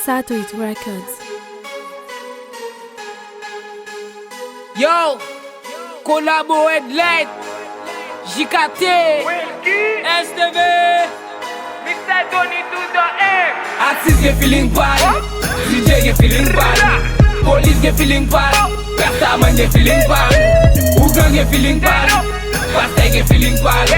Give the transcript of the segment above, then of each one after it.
Satuit Records. Yo, collabo Headlight, JKT, STV, Mr. Tony to the air. Artist get feeling bad, DJ get feeling bad, police get feeling bad, Rastaman get feeling bad, Ugan get feeling bad, Pastor get feeling bad,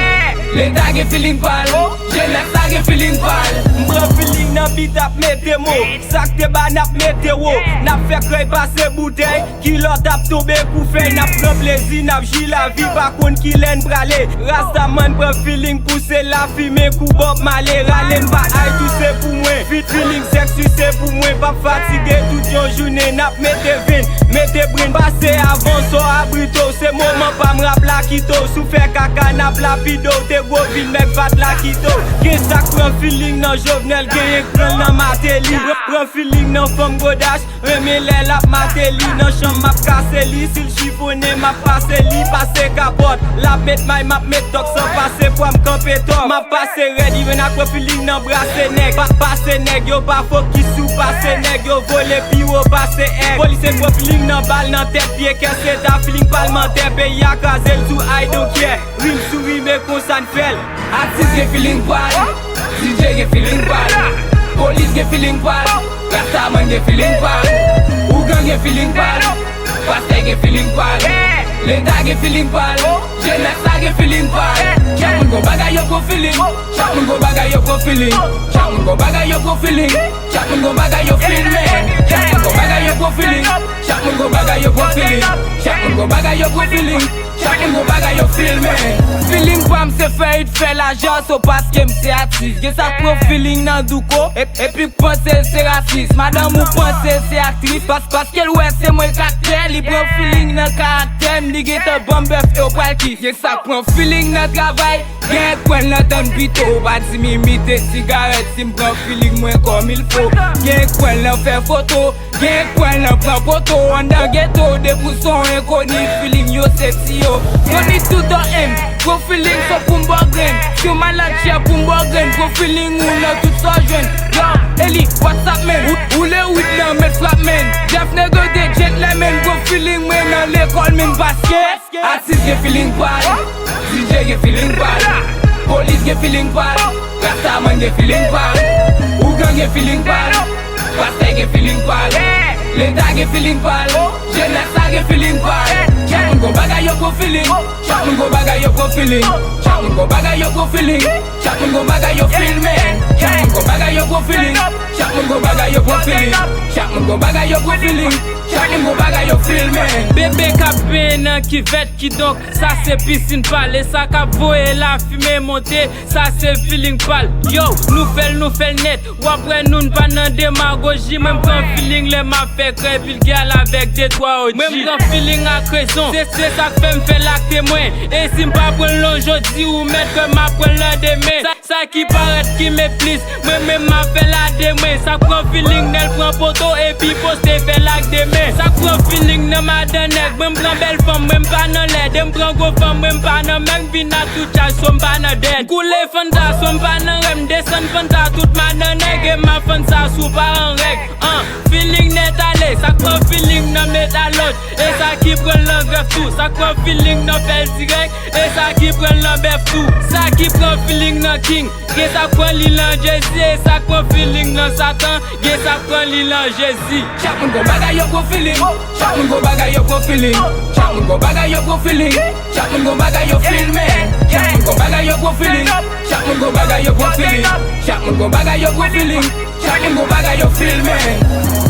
Lenda get feeling bad, Jenasa get feeling bad. Mbran feeling nan beat ap mette mo, sak te ba nap mette wo. Nap fe krey pase bouteille, ki lot ap tombe kou fey. Nap pran plezi, nap ji la vi, pa kon ki len brale. Rastaman pran feeling pousse la fime kou Bob Marley. Rale mba ay tout se pou mwen, fit feeling sexy se pou mwen. Pa fatige tout yon jounen, nap mette vin, mette brin. Pase avant so abrito, se moment pa mrap la kito. Sou fe kaka nap la pido, te go vil mek vat la kito. Gen sak pran feeling nan Jovenel, gen yek pran nan Mateli. Pran feeling nan fom godash, reme lè lap Mateli. Nan chan map kase li, sil chifone map pase li. Pase kapot, lap met may map met tok. San pase pou am kampe tok. Map pase red, even ak pran feeling nan brase neg. Pase neg, yo pa fokis sou pase neg. Yo vole pi wo pase egg. Polise pran feeling nan bal nan tet piye. Kese ta feeling parlementaire, pe yakazel sou I don't care. Rim sou rime konsan fel. Artist get feeling bad, DJ get feeling bad, police get feeling bad, Rastaman get feeling bad, Ugan get feeling bad, Pastor get feeling bad, Lenda get feeling bad, Jenasa get feeling bad. Chamun go baga yo go feeling, Chamun go baga yo go feeling, Chamun go baga yo go feeling, Chamun go baga yo feel man, Chamun go baga yo go feeling, Chamun go baga yo go feeling, Chamun go baga yo go feeling, Chamun go baga yo feel man. Feeling pam se fè it fè la jan, so paske mse artiste. Gen sa pro feeling nan douko, epi pense se raciste. Madame ou pense se actrice, paske l wè se mwen kakter. Li pran feeling nan karakter, li gen te bon bœuf e ou pral kif. Gen sa pran feeling nan travay, gen kwen nan tan bito. Bad si mi imite sigaret, si m pran feeling mwen kom il fò. Gen kwen nan fè foto, gen kwen nan pran poto. An dan ghetto, de pou son koni feeling yo sexy yo. Koni tout an M, pro feeling so pou mbogren. Si ou malade chè pou mbogren, pro feeling ou nan tout so jwen. Yo, Eli, what's up men? Ou le wit nan met flap men. Def nego de gentlemen, pro feeling men nan l'école min basket. Artist get feeling bad, DJ get feeling bad, police get feeling bad, Rastaman get feeling bad, Ugan get feeling bad, Pastor get feeling bad, Lenda get feeling bad, Jenasa get feeling bad. Chamun go baga yo go feeling, Chamun go baga yo go feeling, Chamun go baga yo go feeling, Chamun go baga yo feel man, Chamun go baga yo go feeling, Chamun go baga yo go feeling, Chamun go baga yo go feeling, Chamun go baga yo feel man. Bébé kapé nan ki vet ki donc, ça c'est piscine pâle. Et ça kap voye la fumée monter, ça c'est feeling pâle. Yo, nous fait net, ou après nous n'pas nan démagogie. Même prend feeling les m'a fait crève, il gal avec des toits au G. Même prend feeling à raison, c'est ça que fait m'fait la témoin. Et si m'pas prendre l'aujourd'hui ou mettre que m'a prendre le demain. Ça qui paraît qui me plisse, moi-même m'a fait la demain. Ça prend feeling, elle prend photo et puis poste fait la demain. Ça prend feeling, ne m'a donné, même prend belle femme, même pas dans l'aide. Même prend gros femme, même pas dans même vina tout charge, somme pas dans dead. Coulé fanta, somme pas dans rem, descend fanta, tout ma donné, et ma fanta sous pas en règle. Feeling net allé, ça prend feeling, ne met à l'autre. Et ça qui prend l'envers tout, ça prend feeling, ne fait direct. Et ça qui prend l'envers tout, ça qui prend feeling, ne king. Et ça prend l'île Jésus, et ça prend feeling, ne Satan. Et ça prend l'île Jésus. Chamun go baga yo go feeling, Chamun go baga yo go feeling, Chamun go baga yo go feeling, Chamun go baga yo feel man, Chamun go baga yo go feeling, Chamun go baga yo go feeling, Chamun go baga yo go feeling, Chamun go baga yo feel man.